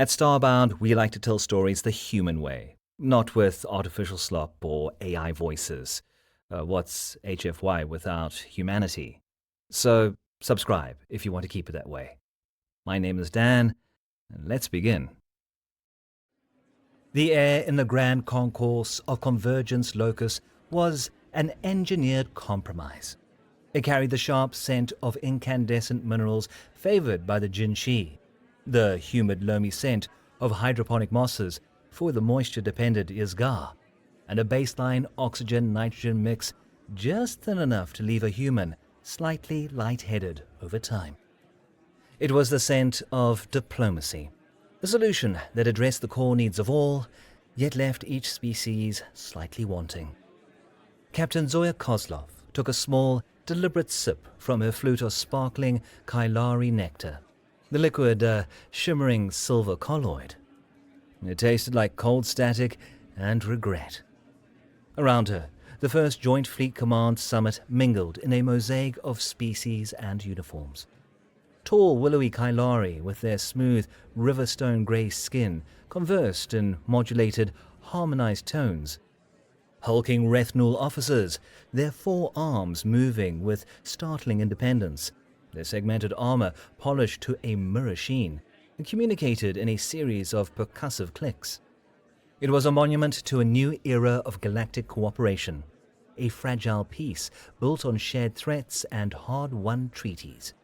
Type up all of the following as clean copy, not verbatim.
At Starbound, we like to tell stories the human way, not with artificial slop or AI voices. What's HFY without humanity? So, subscribe if you want to keep it that way. My name is Dan, and let's begin. The air in the grand concourse of Convergence Locus was an engineered compromise. It carried the sharp scent of incandescent minerals favored by the Jinshi, the humid loamy scent of hydroponic mosses for the moisture-dependent Isgar, and a baseline oxygen-nitrogen mix just thin enough to leave a human slightly lightheaded over time. It was the scent of diplomacy, a solution that addressed the core needs of all, yet left each species slightly wanting. Captain Zoya Kozlov took a small, deliberate sip from her flute of sparkling Kailari nectar, the liquid shimmering silver colloid. It tasted like cold static and regret. Around her, the first Joint Fleet Command summit mingled in a mosaic of species and uniforms. Tall, willowy Kailari with their smooth, riverstone grey skin conversed in modulated, harmonized tones. Hulking Rethnul officers, their four arms moving with startling independence, their segmented armor polished to a mirror sheen, and communicated in a series of percussive clicks. It was a monument to a new era of galactic cooperation, a fragile peace built on shared threats and hard-won treaties.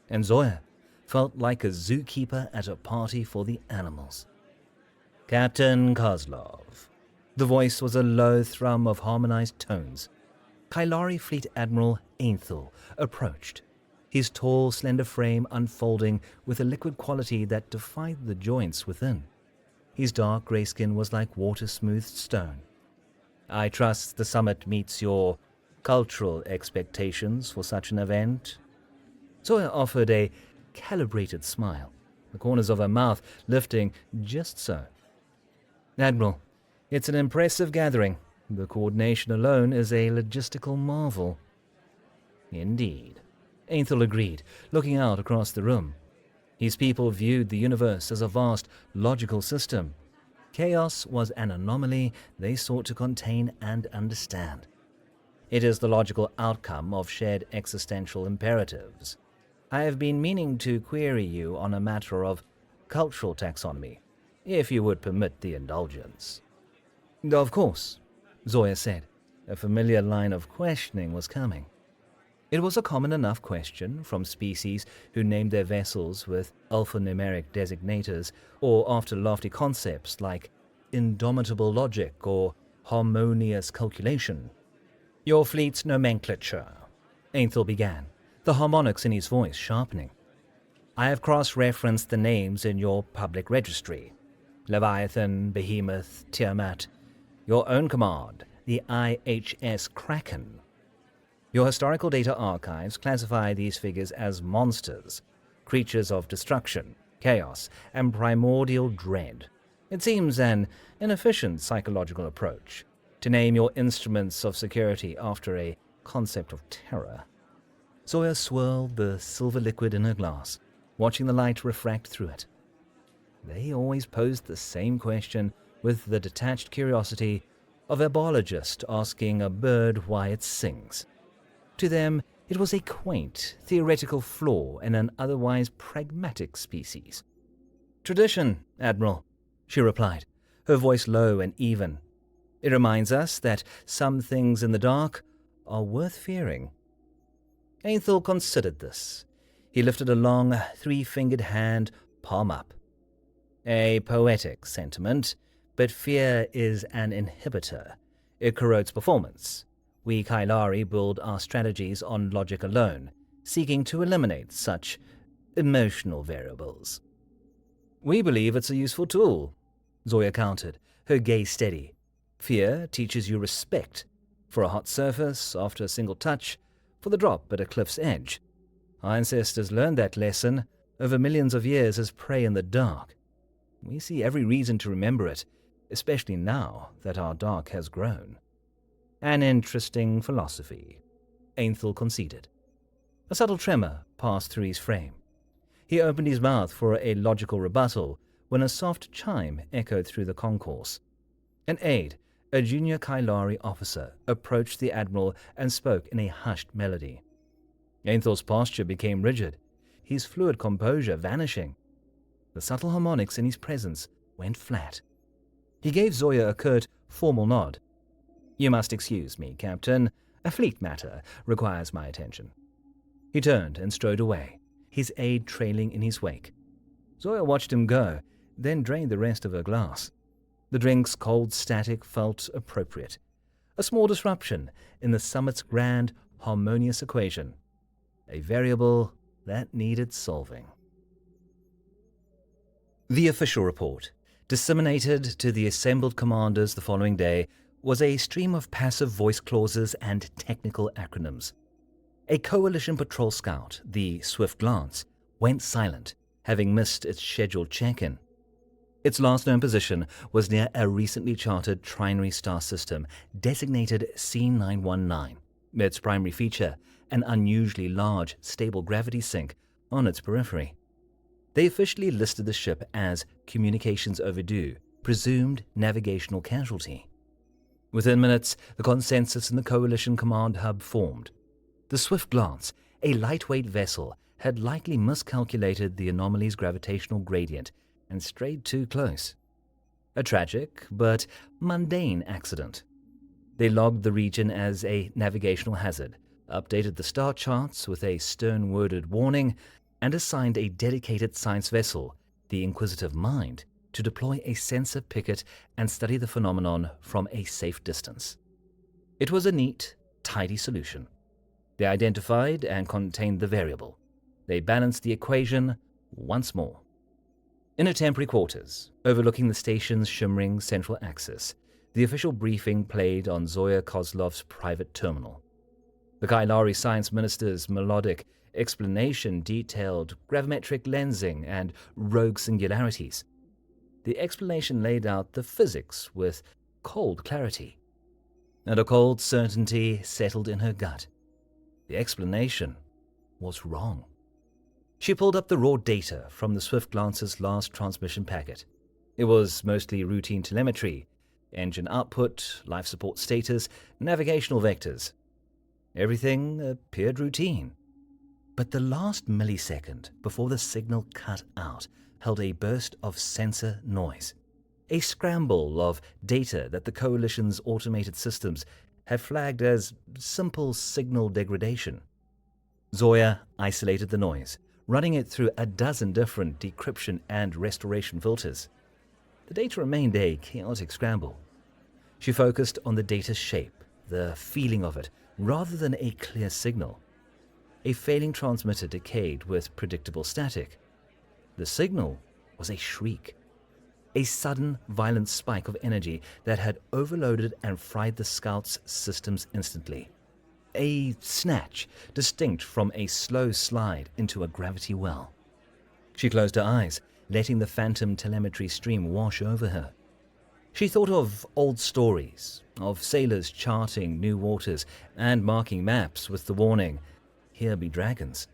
And Zoya felt like a zookeeper at a party for the animals. Captain Kozlov. The voice was a low thrum of harmonized tones. Kailari Fleet Admiral Ainthel approached, his tall, slender frame unfolding with a liquid quality that defied the joints within. His dark grey skin was like water-smoothed stone. I trust the summit meets your cultural expectations for such an event. Zoya offered a calibrated smile, the corners of her mouth lifting just so. Admiral, it's an impressive gathering. The coordination alone is a logistical marvel. Indeed, Ainthel agreed, looking out across the room. His people viewed the universe as a vast, logical system. Chaos was an anomaly they sought to contain and understand. It is the logical outcome of shared existential imperatives. I have been meaning to query you on a matter of cultural taxonomy, if you would permit the indulgence. Of course, Zoya said. A familiar line of questioning was coming. It was a common enough question from species who named their vessels with alphanumeric designators or after lofty concepts like indomitable logic or harmonious calculation. Your fleet's nomenclature, Ainthel began, the harmonics in his voice sharpening. I have cross-referenced the names in your public registry. Leviathan, Behemoth, Tiamat. Your own command, the IHS Kraken. Your historical data archives classify these figures as monsters, creatures of destruction, chaos, and primordial dread. It seems an inefficient psychological approach to name your instruments of security after a concept of terror. Zoya swirled the silver liquid in her glass, watching the light refract through it. They always posed the same question with the detached curiosity of a biologist asking a bird why it sings. To them, it was a quaint, theoretical flaw in an otherwise pragmatic species. Tradition, Admiral, she replied, her voice low and even. It reminds us that some things in the dark are worth fearing. Ainthel considered this. He lifted a long, three-fingered hand, palm up. A poetic sentiment, but fear is an inhibitor. It corrodes performance. We Kailari build our strategies on logic alone, seeking to eliminate such emotional variables. We believe it's a useful tool, Zoya countered, her gaze steady. Fear teaches you respect. For a hot surface, after a single touch, for the drop at a cliff's edge. Our ancestors learned that lesson over millions of years as prey in the dark. We see every reason to remember it, especially now that our dark has grown. An interesting philosophy, Ainthel conceded. A subtle tremor passed through his frame. He opened his mouth for a logical rebuttal when a soft chime echoed through the concourse. An aide, a junior Kailari officer, approached the Admiral and spoke in a hushed melody. Aenthel's posture became rigid, his fluid composure vanishing. The subtle harmonics in his presence went flat. He gave Zoya a curt, formal nod. "You must excuse me, Captain. A fleet matter requires my attention." He turned and strode away, his aide trailing in his wake. Zoya watched him go, then drained the rest of her glass. The drink's cold static felt appropriate, a small disruption in the summit's grand, harmonious equation, a variable that needed solving. The official report, disseminated to the assembled commanders the following day, was a stream of passive voice clauses and technical acronyms. A coalition patrol scout, the Swift Glance, went silent, having missed its scheduled check-in. Its last known position was near a recently charted trinary star system designated C919, its primary feature an unusually large, stable gravity sink on its periphery. They officially listed the ship as communications overdue, presumed navigational casualty. Within minutes, the consensus in the Coalition Command Hub formed. The Swift Glance, a lightweight vessel, had likely miscalculated the anomaly's gravitational gradient and strayed too close. A tragic, but mundane accident. They logged the region as a navigational hazard, updated the star charts with a stern-worded warning, and assigned a dedicated science vessel, the Inquisitive Mind, to deploy a sensor picket and study the phenomenon from a safe distance. It was a neat, tidy solution. They identified and contained the variable. They balanced the equation once more. In her temporary quarters, overlooking the station's shimmering central axis, the official briefing played on Zoya Kozlov's private terminal. The Kailari Science Minister's melodic explanation detailed gravimetric lensing and rogue singularities. The explanation laid out the physics with cold clarity, and a cold certainty settled in her gut. The explanation was wrong. She pulled up the raw data from the Swift Glance's last transmission packet. It was mostly routine telemetry, engine output, life support status, navigational vectors. Everything appeared routine. But the last millisecond before the signal cut out held a burst of sensor noise, a scramble of data that the Coalition's automated systems had flagged as simple signal degradation. Zoya isolated the noise, running it through a dozen different decryption and restoration filters. The data remained a chaotic scramble. She focused on the data's shape, the feeling of it, rather than a clear signal. A failing transmitter decayed with predictable static. The signal was a shriek, a sudden, violent spike of energy that had overloaded and fried the scout's systems instantly. A snatch, distinct from a slow slide into a gravity well. She closed her eyes, letting the phantom telemetry stream wash over her. She thought of old stories, of sailors charting new waters and marking maps with the warning, "Here be dragons."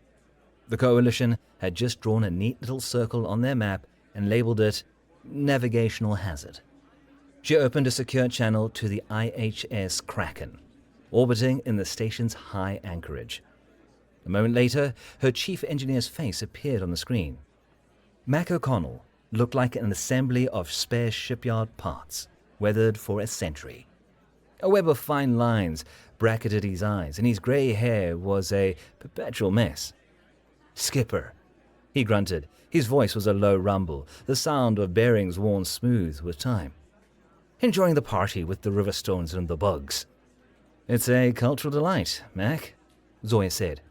The Coalition had just drawn a neat little circle on their map and labeled it Navigational Hazard. She opened a secure channel to the IHS Kraken, orbiting in the station's high anchorage. A moment later, her chief engineer's face appeared on the screen. Mac O'Connell looked like an assembly of spare shipyard parts, weathered for a century. A web of fine lines bracketed his eyes, and his grey hair was a perpetual mess. "Skipper," he grunted. His voice was a low rumble, the sound of bearings worn smooth with time. "Enjoying the party with the Riverstones and the bugs." "It's a cultural delight, Mac," Zoya said.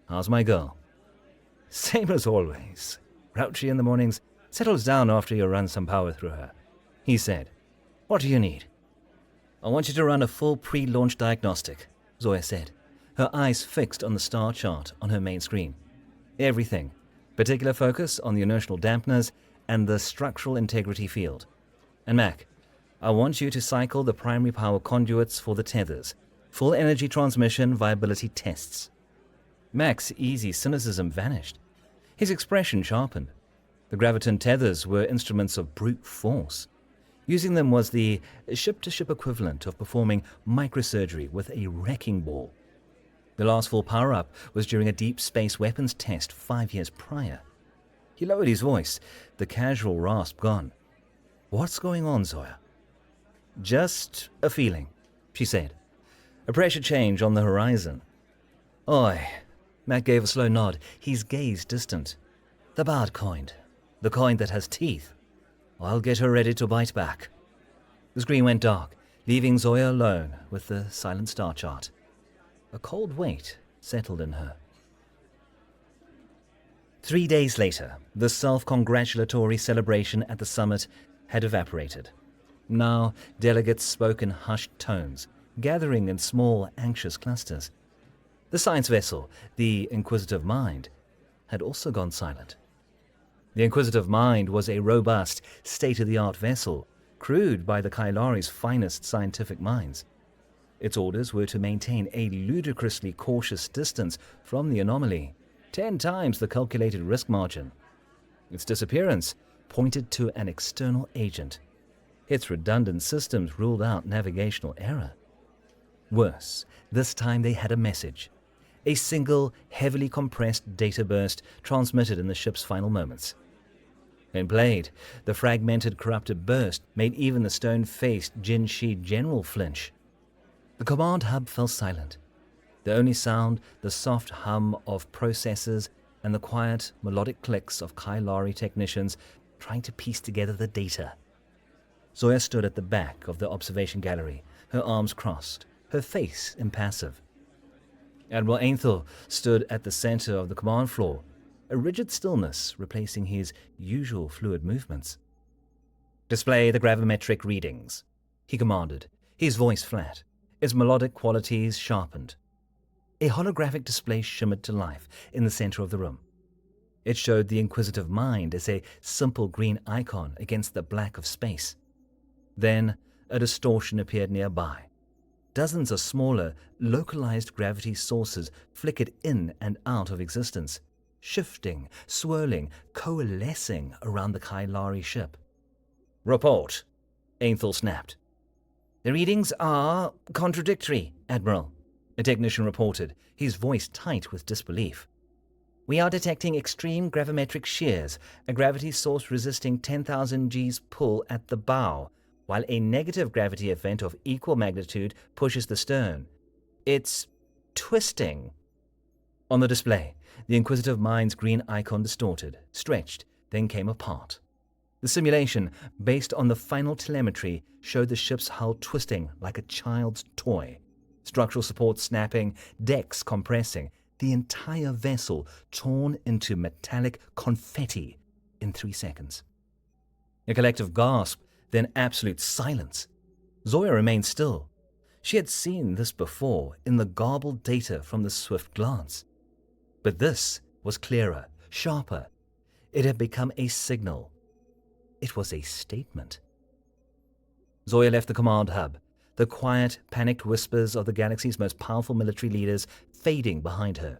"How's my girl?" "Same as always. Grouchy in the mornings, settles down after you run some power through her," he said. "What do you need?" "I want you to run a full pre-launch diagnostic," Zoya said, her eyes fixed on the star chart on her main screen. "Everything. Particular focus on the inertial dampeners and the structural integrity field. And Mac, I want you to cycle the primary power conduits for the tethers. Full energy transmission viability tests." Mac's easy cynicism vanished. His expression sharpened. The graviton tethers were instruments of brute force. Using them was the ship-to-ship equivalent of performing microsurgery with a wrecking ball. The last full power-up was during a deep space weapons test 5 years prior. He lowered his voice, the casual rasp gone. "What's going on, Zoya?" "Just a feeling," she said. "A pressure change on the horizon." "Oi." Mac gave a slow nod, his gaze distant. "The bad kind. The kind that has teeth. I'll get her ready to bite back." The screen went dark, leaving Zoya alone with the silent star chart. A cold weight settled in her. 3 days later, the self-congratulatory celebration at the summit had evaporated. Now, delegates spoke in hushed tones, gathering in small, anxious clusters. The science vessel, the Inquisitive Mind, had also gone silent. The Inquisitive Mind was a robust, state-of-the-art vessel, crewed by the Kailari's finest scientific minds. Its orders were to maintain a ludicrously cautious distance from the anomaly, 10 times the calculated risk margin. Its disappearance pointed to an external agent. Its redundant systems ruled out navigational error. Worse, this time they had a message. A single, heavily compressed data burst transmitted in the ship's final moments. When played, the fragmented, corrupted burst made even the stone-faced Jinshi general flinch. The command hub fell silent. The only sound, the soft hum of processors and the quiet, melodic clicks of Kailari technicians trying to piece together the data. Zoya stood at the back of the observation gallery, her arms crossed, her face impassive. Admiral Ainthel stood at the center of the command floor, a rigid stillness replacing his usual fluid movements. "Display the gravimetric readings," he commanded, his voice flat, its melodic qualities sharpened. A holographic display shimmered to life in the center of the room. It showed the Inquisitive Mind as a simple green icon against the black of space. Then a distortion appeared nearby. Dozens of smaller, localized gravity sources flickered in and out of existence, shifting, swirling, coalescing around the Kailari ship. "Report," Ainthel snapped. "The readings are contradictory, Admiral," a technician reported, his voice tight with disbelief. "We are detecting extreme gravimetric shears, a gravity source resisting 10,000 G's pull at the bow, while a negative gravity event of equal magnitude pushes the stern. It's twisting." On the display, the Inquisitive Mind's green icon distorted, stretched, then came apart. The simulation, based on the final telemetry, showed the ship's hull twisting like a child's toy, structural support snapping, decks compressing, the entire vessel torn into metallic confetti in 3 seconds. A collective gasp, then absolute silence. Zoya remained still. She had seen this before in the garbled data from the swift glance. But this was clearer, sharper. It had become a signal. It was a statement. Zoya left the command hub, the quiet, panicked whispers of the galaxy's most powerful military leaders fading behind her.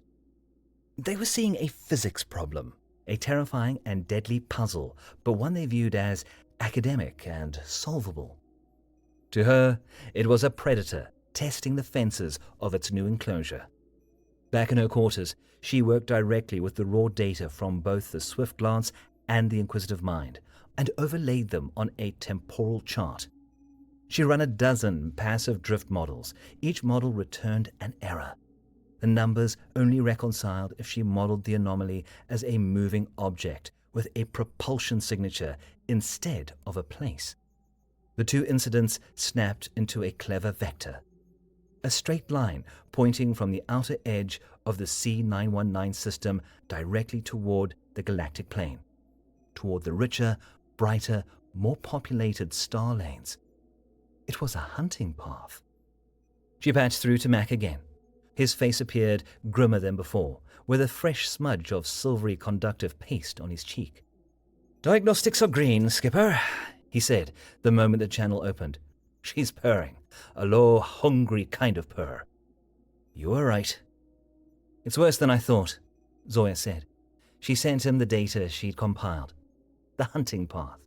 They were seeing a physics problem, a terrifying and deadly puzzle, but one they viewed as academic and solvable. To her, it was a predator testing the fences of its new enclosure. Back in her quarters, she worked directly with the raw data from both the Swift Glance and the Inquisitive Mind, and overlaid them on a temporal chart. She ran a dozen passive drift models. Each model returned an error. The numbers only reconciled if she modeled the anomaly as a moving object with a propulsion signature instead of a place. The two incidents snapped into a clever vector. A straight line pointing from the outer edge of the C919 system directly toward the galactic plane, toward the richer, brighter, more populated star lanes. It was a hunting path. She patched through to Mac again. His face appeared grimmer than before, with a fresh smudge of silvery conductive paste on his cheek. "Diagnostics are green, Skipper," he said the moment the channel opened. "She's purring, a low, hungry kind of purr." "You were right." "It's worse than I thought," Zoya said. She sent him the data she'd compiled. the hunting path.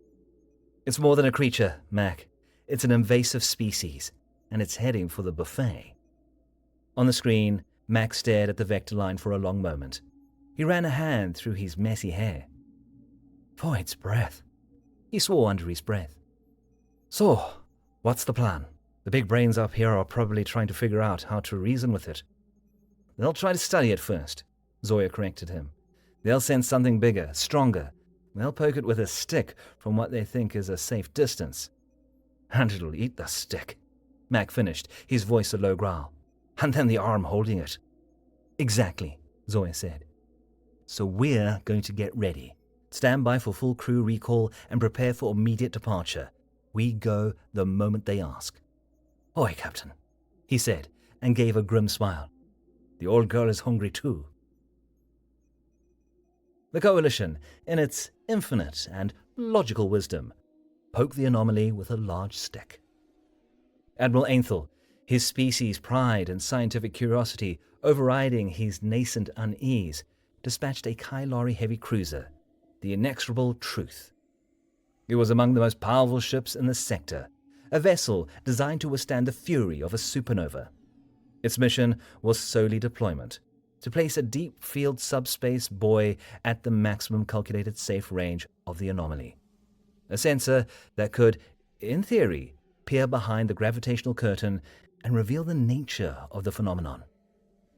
It's more than a creature, Mac. It's an invasive species, and it's heading for the buffet. On the screen, Mac stared at the vector line for a long moment. He ran a hand through his messy hair. Void's breath. He swore under his breath. So, what's the plan? The big brains up here are probably trying to figure out how to reason with it. They'll try to study it first, Zoya corrected him. They'll sense something bigger, stronger. They'll poke it with a stick from what they think is a safe distance. And it'll eat the stick, Mac finished, his voice a low growl. And then the arm holding it. Exactly, Zoya said. So we're going to get ready. Stand by for full crew recall and prepare for immediate departure. We go the moment they ask. Oi, Captain, he said, and gave a grim smile. The old girl is hungry too. The Coalition, in its infinite and logical wisdom, poked the anomaly with a large stick. Admiral Ainthel, his species' pride and scientific curiosity overriding his nascent unease, dispatched a Kylari heavy cruiser, the Inexorable Truth. It was among the most powerful ships in the sector, a vessel designed to withstand the fury of a supernova. Its mission was solely deployment, to place a deep-field subspace buoy at the maximum calculated safe range of the anomaly. A sensor that could, in theory, peer behind the gravitational curtain and reveal the nature of the phenomenon.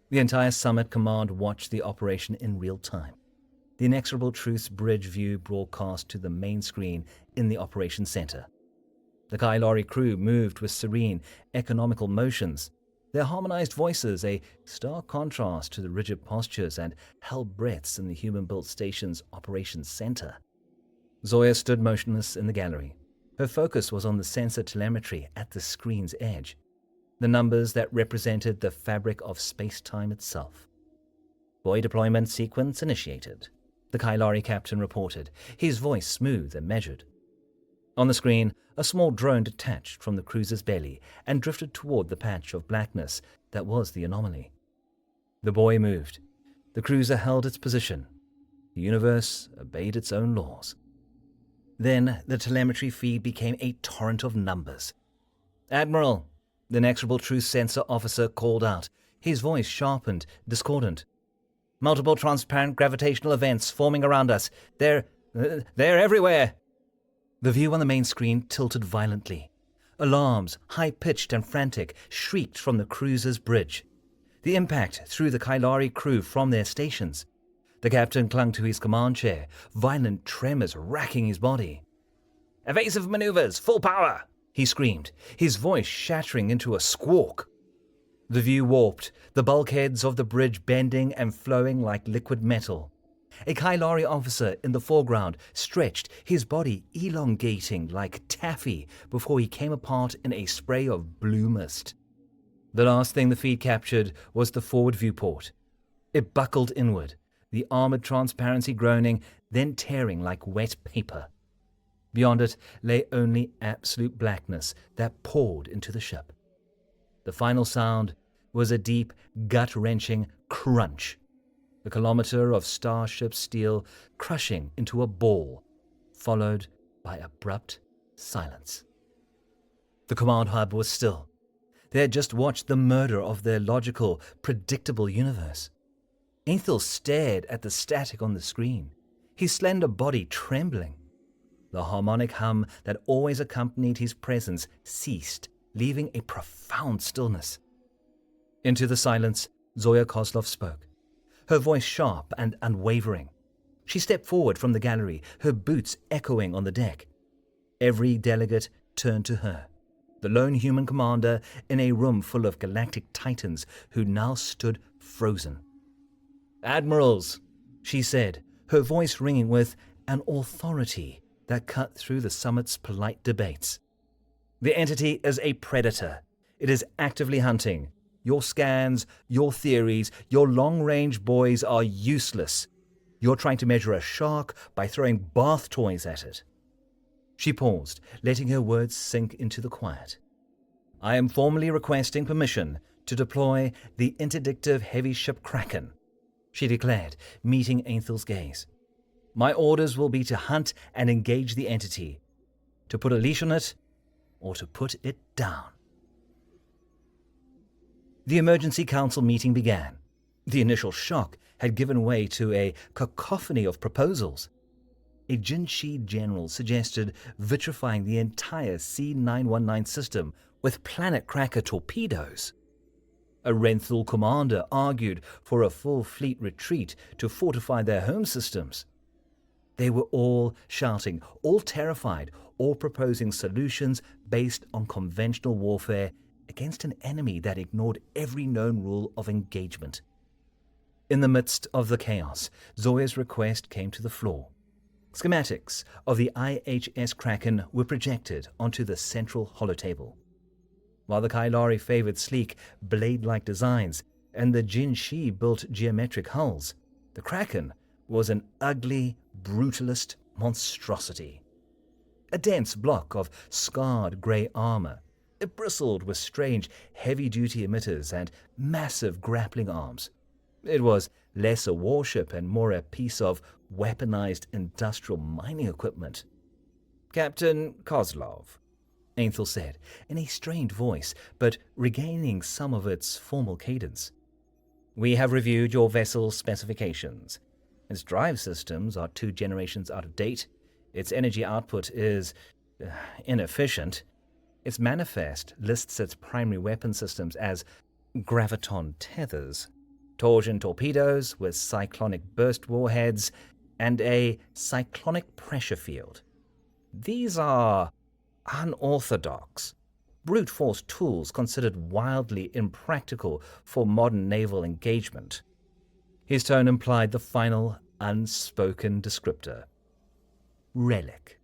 The entire Summit Command watched the operation in real time. The Inexorable Truth's bridge view broadcast to the main screen in the operations center. The Kylari crew moved with serene, economical motions, their harmonized voices a stark contrast to the rigid postures and held breaths in the human-built station's operations center. Zoya stood motionless in the gallery. Her focus was on the sensor telemetry at the screen's edge, the numbers that represented the fabric of space-time itself. Buoy deployment sequence initiated, the Kylari captain reported, his voice smooth and measured. On the screen, a small drone detached from the cruiser's belly and drifted toward the patch of blackness that was the anomaly. The buoy moved. The cruiser held its position. The universe obeyed its own laws. Then the telemetry feed became a torrent of numbers. Admiral, the Inexorable Truth sensor officer called out, his voice sharpened, discordant. Multiple transparent gravitational events forming around us. They're everywhere. The view on the main screen tilted violently. Alarms, high-pitched and frantic, shrieked from the cruiser's bridge. The impact threw the Kylari crew from their stations. The captain clung to his command chair, violent tremors racking his body. Evasive maneuvers, full power, he screamed, his voice shattering into a squawk. The view warped, the bulkheads of the bridge bending and flowing like liquid metal. A Kylari officer in the foreground stretched, his body elongating like taffy before he came apart in a spray of blue mist. The last thing the feed captured was the forward viewport. It buckled inward, the armored transparency groaning, then tearing like wet paper. Beyond it lay only absolute blackness that poured into the ship. The final sound was a deep, gut-wrenching crunch. The kilometer of Starship steel crushing into a ball, followed by abrupt silence. The command hub was still. They had just watched the murder of their logical, predictable universe. Ainthel stared at the static on the screen, his slender body trembling. The harmonic hum that always accompanied his presence ceased, leaving a profound stillness. Into the silence, Zoya Kozlov spoke, her voice sharp and unwavering. She stepped forward from the gallery, her boots echoing on the deck. Every delegate turned to her, the lone human commander in a room full of galactic titans who now stood frozen. Admirals, she said, her voice ringing with an authority that cut through the summit's polite debates. The entity is a predator. It is actively hunting. Your scans, your theories, your long-range buoys are useless. You're trying to measure a shark by throwing bath toys at it. She paused, letting her words sink into the quiet. I am formally requesting permission to deploy the interdictive heavy ship Kraken, she declared, meeting Ainthel's gaze. My orders will be to hunt and engage the entity, to put a leash on it, or to put it down. The emergency council meeting began. The initial shock had given way to a cacophony of proposals. A Jinshi general suggested vitrifying the entire C-919 system with planet cracker torpedoes. A Renthal commander argued for a full fleet retreat to fortify their home systems. They were all shouting, all terrified, all proposing solutions based on conventional warfare against an enemy that ignored every known rule of engagement. In the midst of the chaos, Zoya's request came to the floor. Schematics of the IHS Kraken were projected onto the central holotable. While the Kailari favored sleek, blade-like designs, and the Jinshi built geometric hulls, the Kraken was an ugly, brutalist monstrosity. A dense block of scarred grey armor, it bristled with strange, heavy-duty emitters and massive grappling arms. It was less a warship and more a piece of weaponized industrial mining equipment. "Captain Kozlov," Ainthel said, in a strained voice, but regaining some of its formal cadence. "We have reviewed your vessel's specifications. Its drive systems are 2 generations out of date. Its energy output is inefficient. Its manifest lists its primary weapon systems as graviton tethers, torsion torpedoes with cyclonic burst warheads, and a cyclonic pressure field. These are unorthodox, brute force tools considered wildly impractical for modern naval engagement." His tone implied the final, unspoken descriptor. Relic.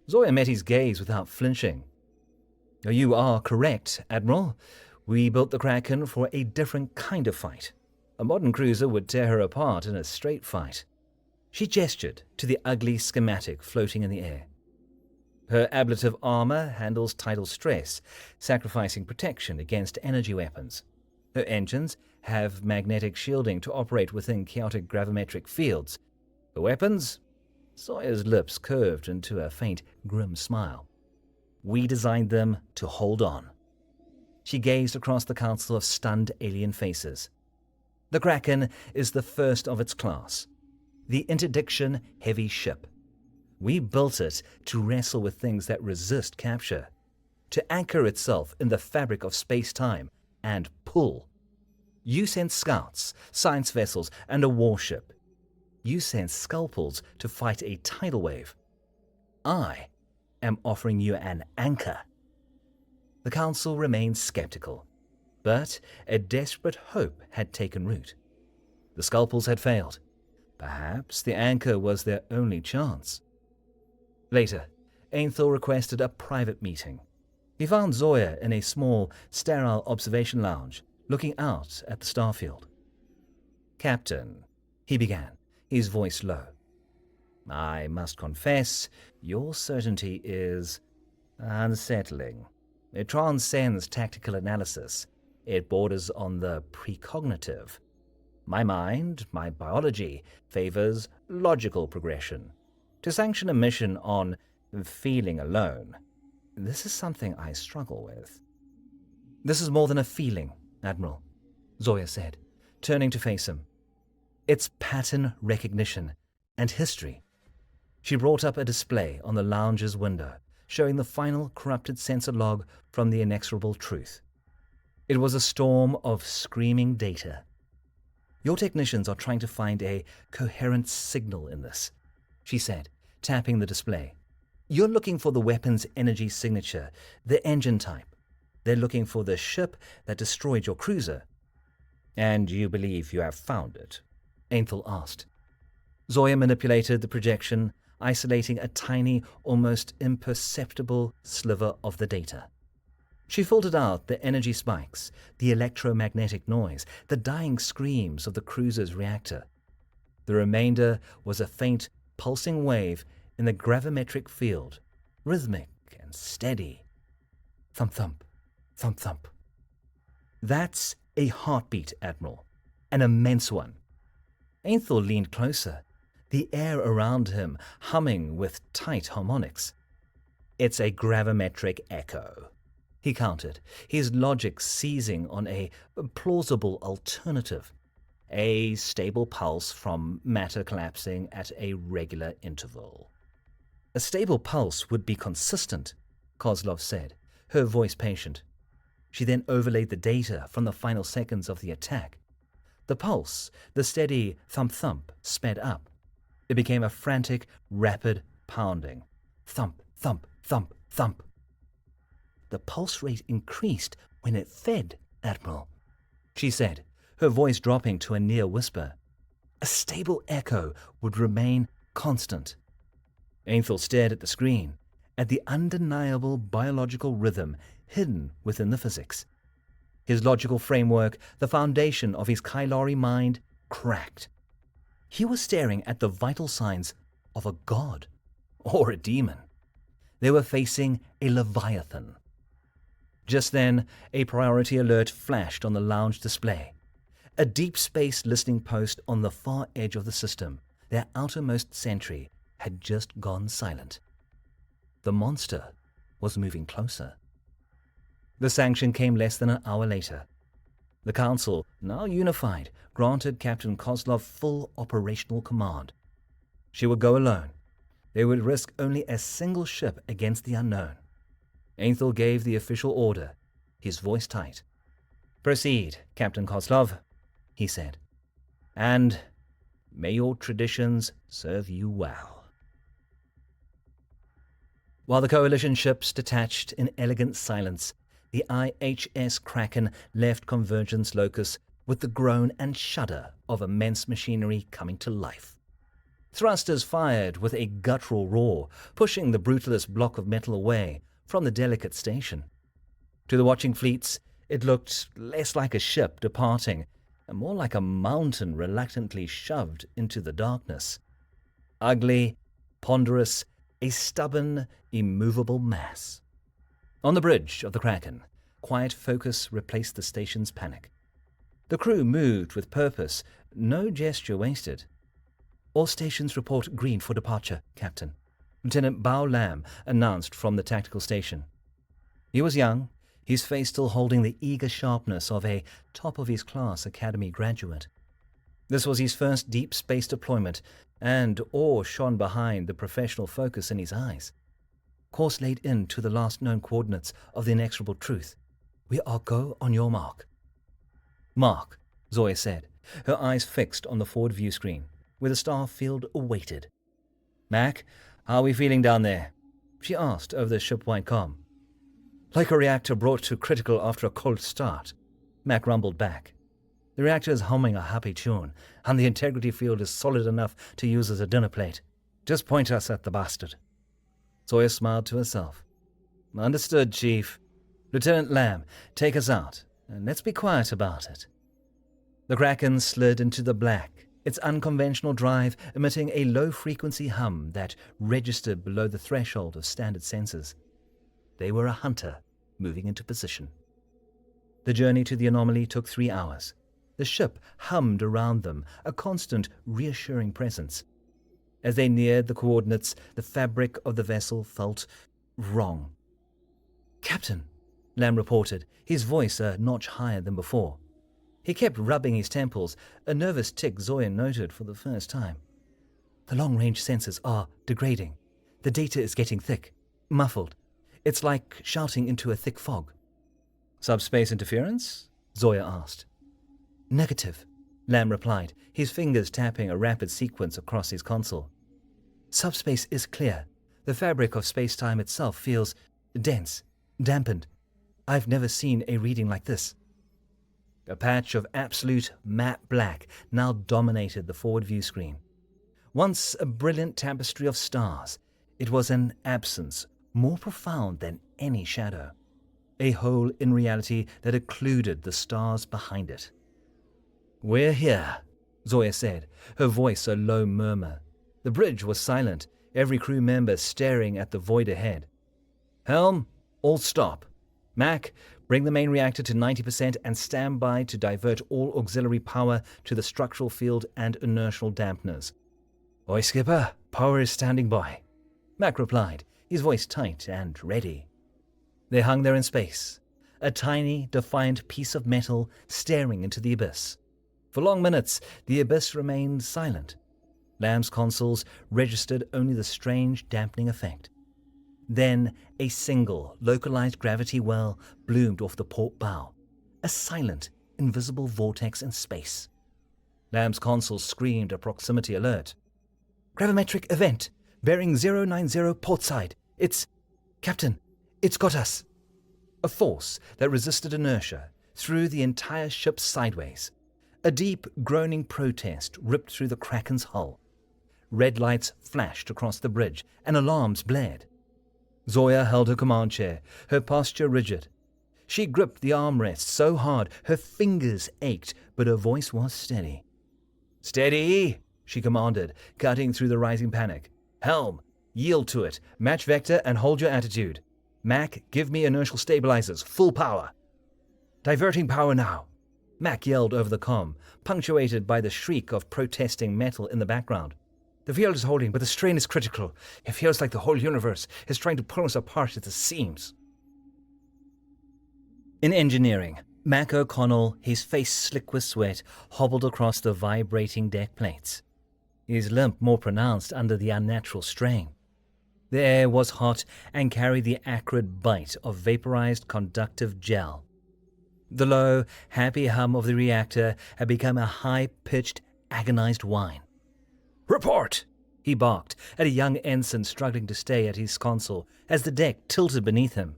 Zoya met his gaze without flinching. "You are correct, Admiral. We built the Kraken for a different kind of fight. A modern cruiser would tear her apart in a straight fight." She gestured to the ugly schematic floating in the air. "Her ablative armor handles tidal stress, sacrificing protection against energy weapons. Her engines have magnetic shielding to operate within chaotic gravimetric fields. Her weapons?" Zoya's lips curved into a faint, grim smile. "We designed them to hold on." She gazed across the council of stunned alien faces. "The Kraken is the first of its class, the interdiction heavy ship. We built it to wrestle with things that resist capture, to anchor itself in the fabric of space-time and pull. You sent scouts, science vessels, and a warship. You sent scalpels to fight a tidal wave. I am offering you an anchor." The council remained skeptical, but a desperate hope had taken root. The scalpels had failed. Perhaps the anchor was their only chance. Later, Ainthel requested a private meeting. He found Zoya in a small, sterile observation lounge, looking out at the starfield. "Captain," he began, his voice low, "I must confess, your certainty is unsettling. It transcends tactical analysis. It borders on the precognitive. My mind, my biology, favors logical progression. To sanction a mission on feeling alone, this is something I struggle with." "This is more than a feeling, Admiral," Zoya said, turning to face him. "It's pattern recognition and history." She brought up a display on the lounge's window, showing the final corrupted sensor log from the inexorable truth. It was a storm of screaming data. "Your technicians are trying to find a coherent signal in this," she said, tapping the display. "You're looking for the weapon's energy signature, the engine type. They're looking for the ship that destroyed your cruiser." "And you believe you have found it?" Ainthel asked. Zoya manipulated the projection, isolating a tiny, almost imperceptible sliver of the data. She filtered out the energy spikes, the electromagnetic noise, the dying screams of the cruiser's reactor. The remainder was a faint, pulsing wave in the gravimetric field, rhythmic and steady. Thump-thump, thump-thump. "That's a heartbeat, Admiral. An immense one." Ainthel leaned closer. the air around him humming with tight harmonics. "It's a gravimetric echo," he countered, his logic seizing on a plausible alternative. "A stable pulse from matter collapsing at a regular interval." "A stable pulse would be consistent," Kozlov said, her voice patient. She then overlaid the data from the final seconds of the attack. The pulse, the steady thump-thump, sped up. It became a frantic, rapid pounding. Thump, thump, thump, thump. "The pulse rate increased when it fed, Admiral," she said, her voice dropping to a near whisper. "A stable echo would remain constant." Ainthel stared at the screen, at the undeniable biological rhythm hidden within the physics. His logical framework, the foundation of his Kylari mind, cracked. He was staring at the vital signs of a god or a demon. They were facing a leviathan. Just then, a priority alert flashed on the lounge display. A deep space listening post on the far edge of the system, their outermost sentry, had just gone silent. The monster was moving closer. The sanction came less than an hour later. The Council, now unified, granted Captain Kozlov full operational command. She would go alone. They would risk only a single ship against the unknown. Ainthel gave the official order, his voice tight. "Proceed, Captain Kozlov," he said. "And may your traditions serve you well." While the Coalition ships detached in elegant silence, the IHS Kraken left Convergence Locus with the groan and shudder of immense machinery coming to life. Thrusters fired with a guttural roar, pushing the brutalist block of metal away from the delicate station. To the watching fleets, it looked less like a ship departing, and more like a mountain reluctantly shoved into the darkness. Ugly, ponderous, a stubborn, immovable mass. On the bridge of the Kraken, quiet focus replaced the station's panic. The crew moved with purpose, no gesture wasted. "All stations report green for departure, Captain," Lieutenant Bao Lam announced from the tactical station. He was young, his face still holding the eager sharpness of a top-of-his-class academy graduate. This was his first deep space deployment, and awe shone behind the professional focus in his eyes. "Course laid in to the last known coordinates of the inexorable truth. We are go on your mark." "Mark," Zoya said, her eyes fixed on the forward view screen, where the star field awaited. "Mac, how are we feeling down there?" she asked over the ship-wide comm. "Like a reactor brought to critical after a cold start," Mac rumbled back. "The reactor is humming a happy tune, and the integrity field is solid enough to use as a dinner plate. Just point us at the bastard." Zoya smiled to herself. "Understood, Chief. Lieutenant Lamb, take us out, and let's be quiet about it." The Kraken slid into the black, its unconventional drive emitting a low-frequency hum that registered below the threshold of standard sensors. They were a hunter moving into position. The journey to the anomaly took 3 hours. The ship hummed around them, a constant, reassuring presence. As they neared the coordinates, the fabric of the vessel felt wrong. "Captain," Lamb reported, his voice a notch higher than before. He kept rubbing his temples, a nervous tic Zoya noted for the first time. "The long-range sensors are degrading. The data is getting thick, muffled. It's like shouting into a thick fog." "Subspace interference?" Zoya asked. "Negative," Lamb replied, his fingers tapping a rapid sequence across his console. "Subspace is clear. The fabric of space-time itself feels dense, dampened. I've never seen a reading like this." A patch of absolute matte black now dominated the forward view screen. Once a brilliant tapestry of stars, it was an absence more profound than any shadow. A hole in reality that occluded the stars behind it. "We're here," Zoya said, her voice a low murmur. The bridge was silent, every crew member staring at the void ahead. "Helm, all stop. Mac, bring the main reactor to 90% and stand by to divert all auxiliary power to the structural field and inertial dampeners." "Oi, skipper, power is standing by," Mac replied, his voice tight and ready. They hung there in space, a tiny, defiant piece of metal staring into the abyss. For long minutes, the abyss remained silent. Lamb's consoles registered only the strange dampening effect. Then a single, localized gravity well bloomed off the port bow, a silent, invisible vortex in space. Lamb's console screamed a proximity alert. "Gravimetric event, bearing 090 port side. Captain, it's got us." A force that resisted inertia threw the entire ship sideways. A deep, groaning protest ripped through the Kraken's hull. Red lights flashed across the bridge, and alarms blared. Zoya held her command chair, her posture rigid. She gripped the armrest so hard her fingers ached, but her voice was steady. "Steady," she commanded, cutting through the rising panic. "Helm, yield to it, match vector and hold your attitude. Mac, give me inertial stabilizers, full power." "Diverting power now," Mac yelled over the comm, punctuated by the shriek of protesting metal in the background. "The field is holding, but the strain is critical. It feels like the whole universe is trying to pull us apart at the seams." In engineering, Mac O'Connell, his face slick with sweat, hobbled across the vibrating deck plates. His limp more pronounced under the unnatural strain. The air was hot and carried the acrid bite of vaporized conductive gel. The low, happy hum of the reactor had become a high-pitched, agonized whine. "Report!" he barked at a young ensign struggling to stay at his console as the deck tilted beneath him.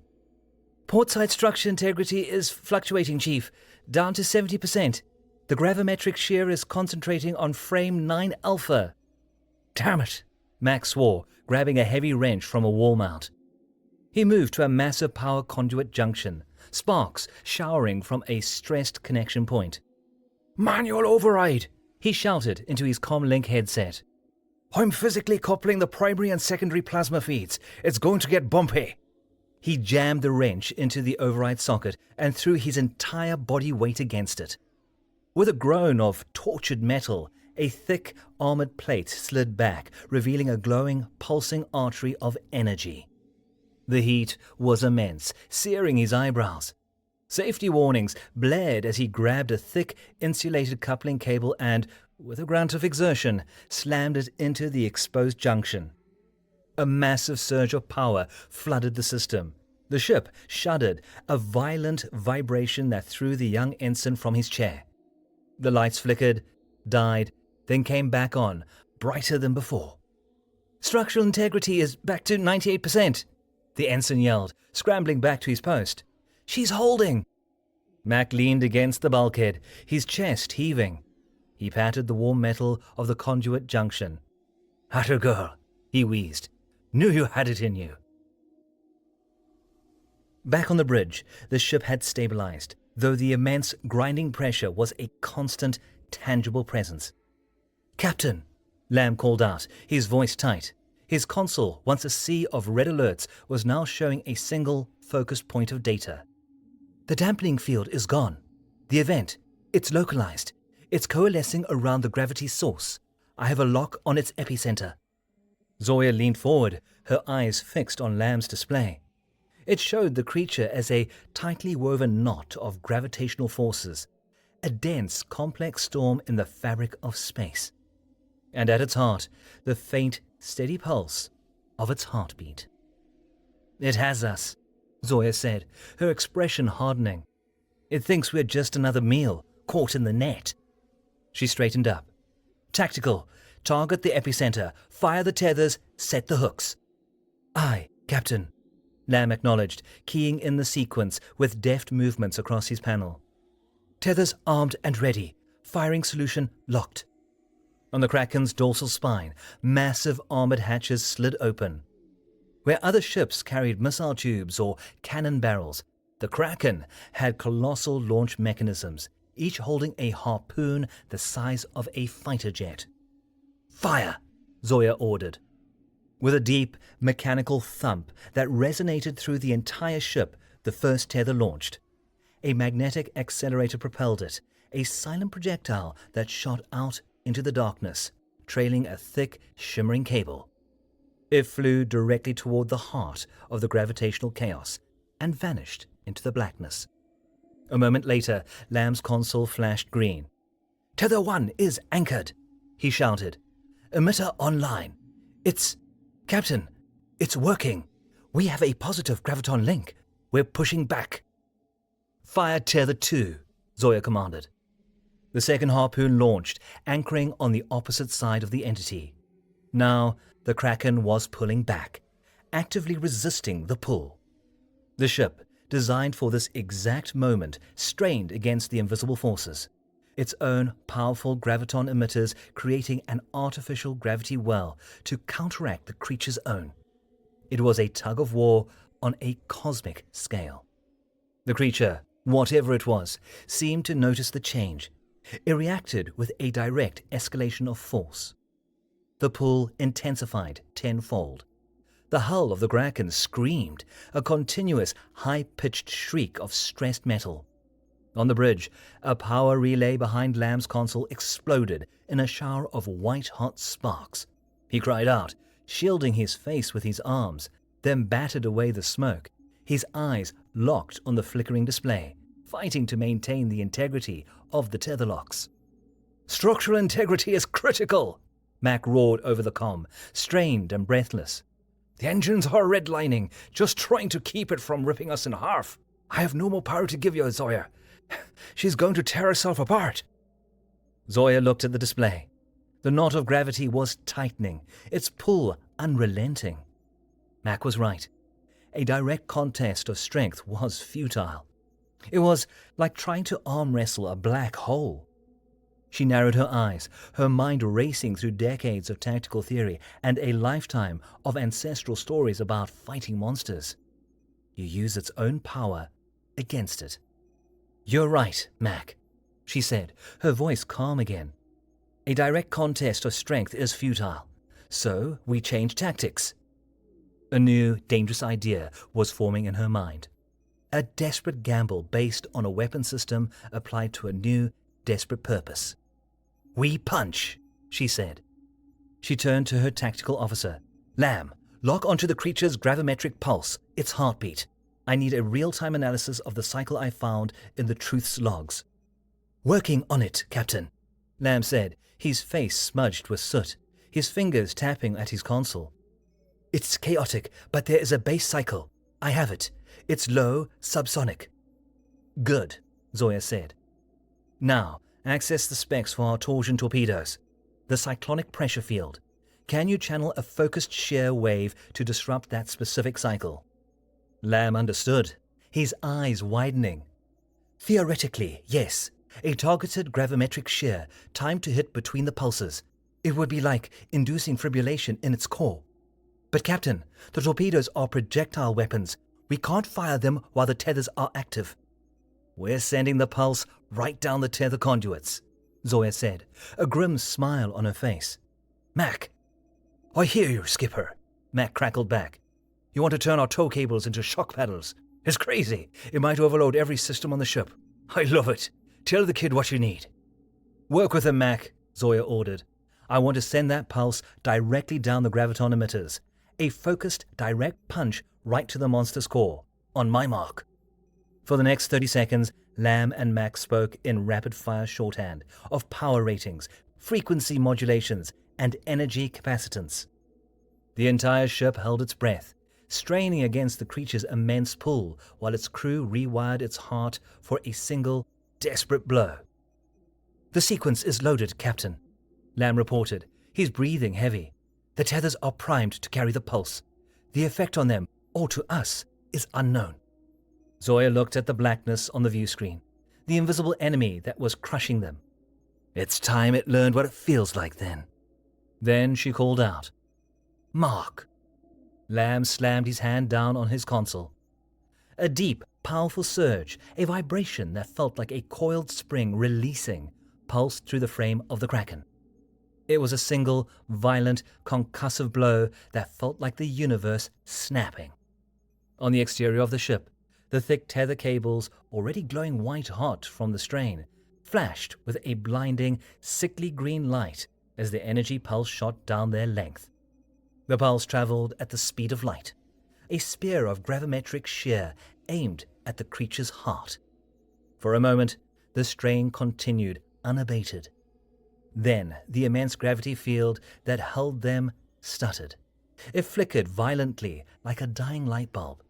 "Portside structure integrity is fluctuating, Chief, down to 70%. The gravimetric shear is concentrating on frame 9 alpha. "Damn it," Max swore, grabbing a heavy wrench from a wall mount. He moved to a massive power conduit junction, sparks showering from a stressed connection point. "Manual override," he shouted into his comlink headset. "I'm physically coupling the primary and secondary plasma feeds. It's going to get bumpy." He jammed the wrench into the override socket and threw his entire body weight against it. With a groan of tortured metal, a thick, armored plate slid back, revealing a glowing, pulsing artery of energy. The heat was immense, searing his eyebrows. Safety warnings blared as he grabbed a thick, insulated coupling cable and, with a grunt of exertion, slammed it into the exposed junction. A massive surge of power flooded the system. The ship shuddered, a violent vibration that threw the young ensign from his chair. The lights flickered, died, then came back on, brighter than before. "Structural integrity is back to 98%, the ensign yelled, scrambling back to his post. "She's holding!" Mac leaned against the bulkhead, his chest heaving. He patted the warm metal of the conduit junction. "Atta girl," he wheezed. "Knew you had it in you." Back on the bridge, the ship had stabilized, though the immense grinding pressure was a constant, tangible presence. "Captain," Lamb called out, his voice tight. His console, once a sea of red alerts, was now showing a single, focused point of data. "The dampening field is gone. The event, it's localized. It's coalescing around the gravity source. I have a lock on its epicenter." Zoya leaned forward, her eyes fixed on Lamb's display. It showed the creature as a tightly woven knot of gravitational forces, a dense, complex storm in the fabric of space. And at its heart, the faint, steady pulse of its heartbeat. "It has us," Zoya said, her expression hardening. "It thinks we're just another meal, caught in the net." She straightened up. "Tactical. Target the epicenter. Fire the tethers. Set the hooks." "Aye, Captain," Lamb acknowledged, keying in the sequence with deft movements across his panel. "Tethers armed and ready. Firing solution locked." On the Kraken's dorsal spine, massive armored hatches slid open. Where other ships carried missile tubes or cannon barrels, the Kraken had colossal launch mechanisms, each holding a harpoon the size of a fighter jet. "Fire!" Zoya ordered. With a deep, mechanical thump that resonated through the entire ship, the first tether launched. A magnetic accelerator propelled it, a silent projectile that shot out into the darkness, trailing a thick, shimmering cable. It flew directly toward the heart of the gravitational chaos and vanished into the blackness. A moment later, Lamb's console flashed green. "Tether 1 is anchored," he shouted. "Emitter online. Captain, it's working. We have a positive graviton link. We're pushing back." "Fire Tether 2, Zoya commanded. The second harpoon launched, anchoring on the opposite side of the entity. Now, the Kraken was pulling back, actively resisting the pull. The ship, designed for this exact moment, strained against the invisible forces, its own powerful graviton emitters creating an artificial gravity well to counteract the creature's own. It was a tug-of-war on a cosmic scale. The creature, whatever it was, seemed to notice the change. It reacted with a direct escalation of force. The pull intensified tenfold. The hull of the Kraken screamed, a continuous, high-pitched shriek of stressed metal. On the bridge, a power relay behind Lamb's console exploded in a shower of white-hot sparks. He cried out, shielding his face with his arms, then battered away the smoke, his eyes locked on the flickering display, fighting to maintain the integrity of the tether locks. "Structural integrity is critical," Mac roared over the comm, strained and breathless. "The engines are redlining, just trying to keep it from ripping us in half. I have no more power to give you, Zoya. She's going to tear herself apart." Zoya looked at the display. The knot of gravity was tightening, its pull unrelenting. Mac was right. A direct contest of strength was futile. It was like trying to arm wrestle a black hole. She narrowed her eyes, her mind racing through decades of tactical theory and a lifetime of ancestral stories about fighting monsters. You use its own power against it. "You're right, Mac," she said, her voice calm again. "A direct contest of strength is futile, so we change tactics." A new, dangerous idea was forming in her mind. A desperate gamble based on a weapon system applied to a new, desperate purpose. "We punch," she said. She turned to her tactical officer. "Lamb, lock onto the creature's gravimetric pulse, its heartbeat. I need a real-time analysis of the cycle I found in the Truth's logs." "Working on it, Captain," Lamb said, his face smudged with soot, his fingers tapping at his console. "It's chaotic, but there is a base cycle. I have it. It's low, subsonic." "Good," Zoya said. "Now, access the specs for our torsion torpedoes. The cyclonic pressure field. Can you channel a focused shear wave to disrupt that specific cycle?" Lamb understood, his eyes widening. "Theoretically, yes. A targeted gravimetric shear, timed to hit between the pulses. It would be like inducing fibrillation in its core. But Captain, the torpedoes are projectile weapons. We can't fire them while the tethers are active." "We're sending the pulse right down the tether conduits," Zoya said, a grim smile on her face. "Mac." "I hear you, Skipper," Mac crackled back. "You want to turn our tow cables into shock paddles? It's crazy. It might overload every system on the ship. I love it. Tell the kid what you need." "Work with him, Mac," Zoya ordered. "I want to send that pulse directly down the graviton emitters. A focused, direct punch right to the monster's core. On my mark." For the next 30 seconds, Lamb and Mac spoke in rapid-fire shorthand of power ratings, frequency modulations, and energy capacitance. The entire ship held its breath, straining against the creature's immense pull while its crew rewired its heart for a single, desperate blow. "The sequence is loaded, Captain," Lamb reported, his breathing heavy. "The tethers are primed to carry the pulse. The effect on them, or to us, is unknown." Zoya looked at the blackness on the view screen, the invisible enemy that was crushing them. "It's time it learned what it feels like then." Then she called out, "Mark." Lamb slammed his hand down on his console. A deep, powerful surge, a vibration that felt like a coiled spring releasing, pulsed through the frame of the Kraken. It was a single, violent, concussive blow that felt like the universe snapping. On the exterior of the ship, the thick tether cables, already glowing white-hot from the strain, flashed with a blinding, sickly green light as the energy pulse shot down their length. The pulse traveled at the speed of light, a spear of gravimetric shear aimed at the creature's heart. For a moment, the strain continued unabated. Then the immense gravity field that held them stuttered. It flickered violently like a dying light bulb.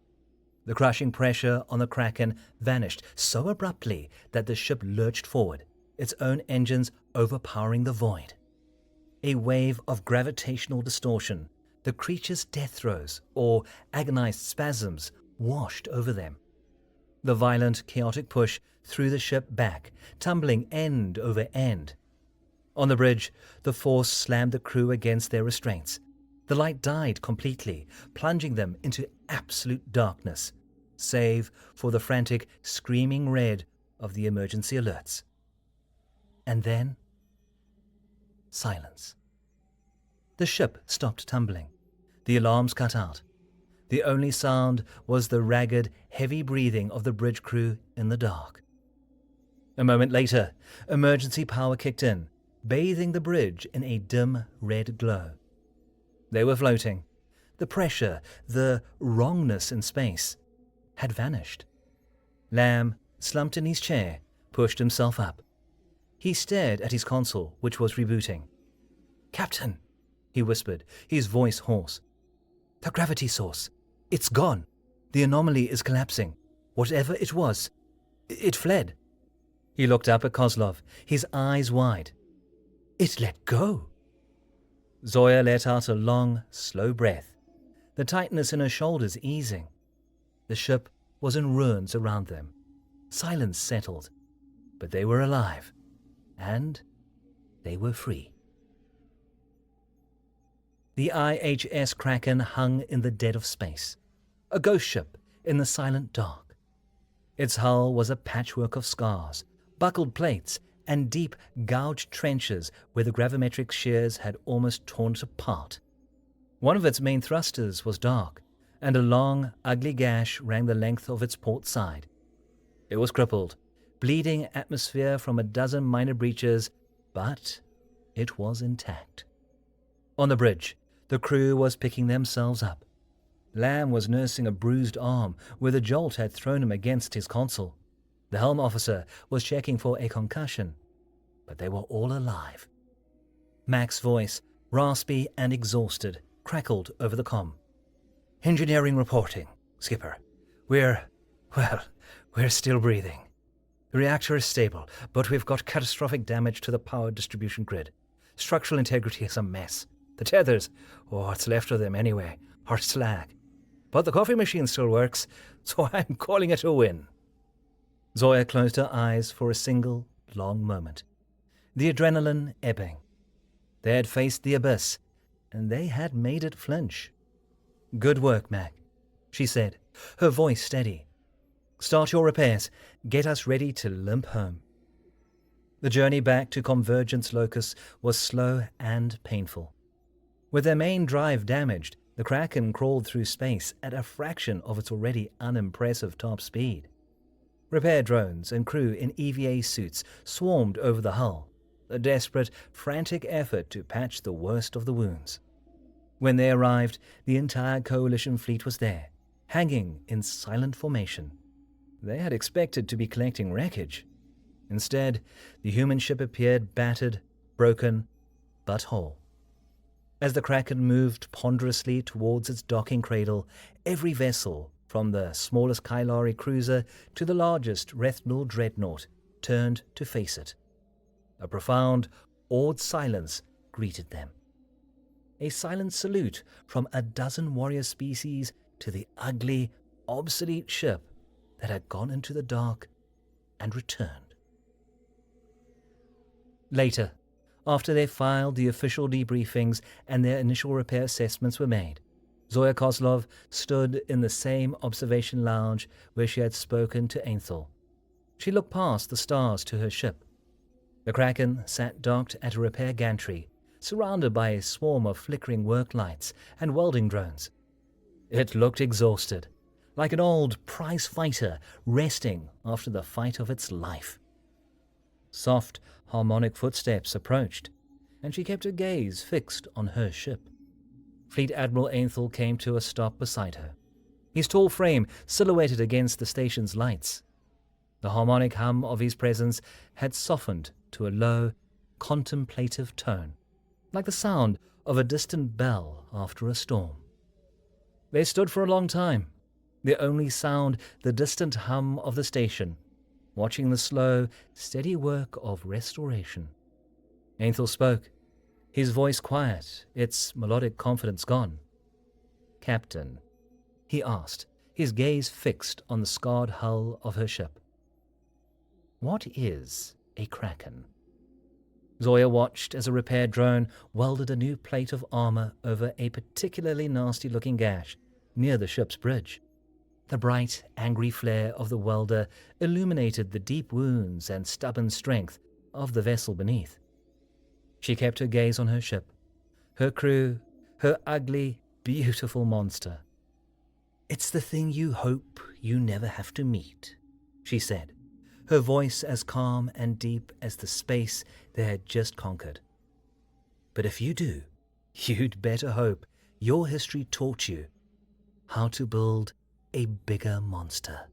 The crushing pressure on the Kraken vanished so abruptly that the ship lurched forward, its own engines overpowering the void. A wave of gravitational distortion, the creature's death throes or agonized spasms washed over them. The violent, chaotic push threw the ship back, tumbling end over end. On the bridge, the force slammed the crew against their restraints. The light died completely, plunging them into absolute darkness, save for the frantic, screaming red of the emergency alerts. And then, silence. The ship stopped tumbling. The alarms cut out. The only sound was the ragged, heavy breathing of the bridge crew in the dark. A moment later, emergency power kicked in, bathing the bridge in a dim red glow. They were floating. The pressure, the wrongness in space, had vanished. Lamb, slumped in his chair, pushed himself up. He stared at his console, which was rebooting. "Captain," he whispered, his voice hoarse. "The gravity source. It's gone. The anomaly is collapsing. Whatever it was, it fled." He looked up at Kozlov, his eyes wide. "It let go." Zoya let out a long, slow breath, the tightness in her shoulders easing. The ship was in ruins around them. Silence settled, but they were alive, and they were free. The IHS Kraken hung in the dead of space, a ghost ship in the silent dark. Its hull was a patchwork of scars, buckled plates, and deep, gouged trenches where the gravimetric shears had almost torn it apart. One of its main thrusters was dark, and a long, ugly gash ran the length of its port side. It was crippled, bleeding atmosphere from a dozen minor breaches, but it was intact. On the bridge, the crew was picking themselves up. Lamb was nursing a bruised arm where the jolt had thrown him against his console. The helm officer was checking for a concussion, but they were all alive. Mac's voice, raspy and exhausted, crackled over the comm. "Engineering reporting, Skipper. We're still breathing. The reactor is stable, but we've got catastrophic damage to the power distribution grid. Structural integrity is a mess. The tethers, what's left of them anyway, are slag. But the coffee machine still works, so I'm calling it a win." Zoya closed her eyes for a single, long moment. The adrenaline ebbing. They had faced the abyss, and they had made it flinch. "Good work, Mac," she said, her voice steady. "Start your repairs. Get us ready to limp home." The journey back to Convergence Locus was slow and painful. With their main drive damaged, the Kraken crawled through space at a fraction of its already unimpressive top speed. Repair drones and crew in EVA suits swarmed over the hull, a desperate, frantic effort to patch the worst of the wounds. When they arrived, the entire coalition fleet was there, hanging in silent formation. They had expected to be collecting wreckage. Instead, the human ship appeared battered, broken, but whole. As the Kraken moved ponderously towards its docking cradle, every vessel, from the smallest Kylari cruiser to the largest Rethnul dreadnought, turned to face it. A profound, awed silence greeted them. A silent salute from a dozen warrior species to the ugly, obsolete ship that had gone into the dark and returned. Later, after they filed the official debriefings and their initial repair assessments were made, Zoya Kozlov stood in the same observation lounge where she had spoken to Ainthel. She looked past the stars to her ship. The Kraken sat docked at a repair gantry, surrounded by a swarm of flickering work lights and welding drones. It looked exhausted, like an old prize fighter resting after the fight of its life. Soft, harmonic footsteps approached. and she kept her gaze fixed on her ship. Fleet Admiral Ainthel came to a stop beside her, his tall frame silhouetted against the station's lights. The harmonic hum of his presence had softened to a low, contemplative tone, like the sound of a distant bell after a storm. They stood for a long time, their only sound the distant hum of the station, watching the slow, steady work of restoration. Ainthel spoke, his voice quiet, its melodic confidence gone. "Captain," he asked, his gaze fixed on the scarred hull of her ship, "what is a Kraken?" Zoya watched as a repair drone welded a new plate of armor over a particularly nasty-looking gash near the ship's bridge. The bright, angry flare of the welder illuminated the deep wounds and stubborn strength of the vessel beneath. She kept her gaze on her ship, her crew, her ugly, beautiful monster. "It's the thing you hope you never have to meet," she said, her voice as calm and deep as the space they had just conquered. "But if you do, you'd better hope your history taught you how to build a bigger monster."